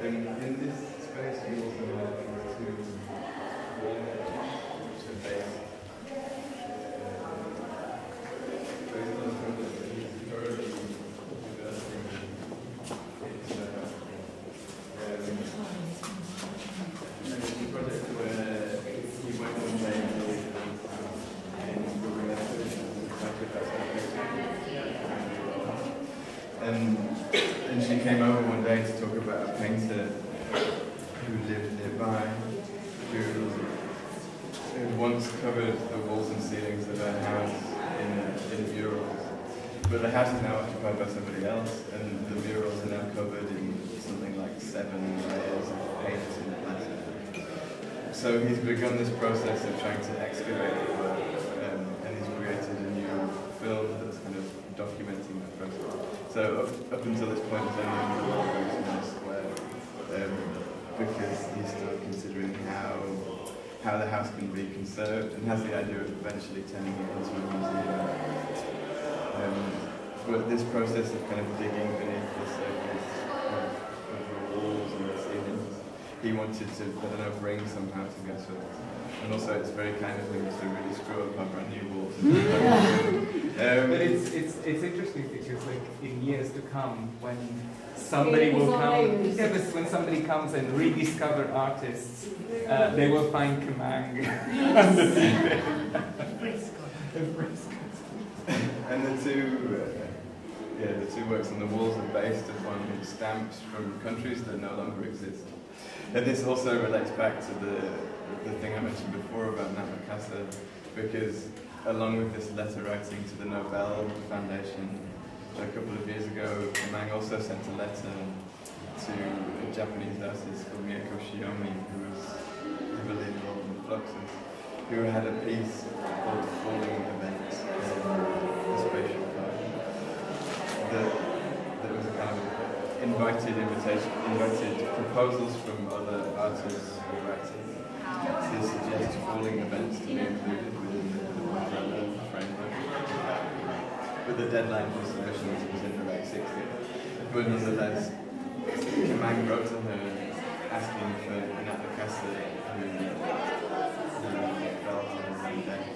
And in this space, we also have two walls which are based on something that he's thoroughly developing. It's a project where he went on playing and she came over one day to talk about a painter who lived nearby, who once covered the walls and ceilings of her house in murals. But the house is now occupied by somebody else, and the murals are now covered in something like 7 layers of paint and plaster. So he's begun this process of trying to excavate the work, and he's created a new film that's kind of documenting that process. So up until this point, it's only in the square, because he's still considering how the house can be conserved, and has the idea of eventually turning it into a museum. But this process of kind of digging beneath the surface of the walls and the ceilings, he wanted to, I don't know, bring somehow to Gasworks. And also, it's very kind of him to really screw up our brand new walls. But it's interesting because, like, in years to come, when somebody will come, when somebody comes and rediscover artists, they will find Kemang underneath. And the two works on the walls are based upon stamps from countries that no longer exist. And this also relates back to the thing I mentioned before about amnesia, because along with this letter writing to the Nobel Foundation, a couple of years ago, Kemang also sent a letter to a Japanese artist called Miyako Shiomi, who was heavily involved in fluxus, who had a piece called Falling Events in the Spatial Garden. That was a kind of invited proposals from other artists who writing to suggest falling events to be included within the umbrella framework. But the deadline for submissions was in the late 60s. But nonetheless, Kemang wrote to her asking for an application who fell on his own death.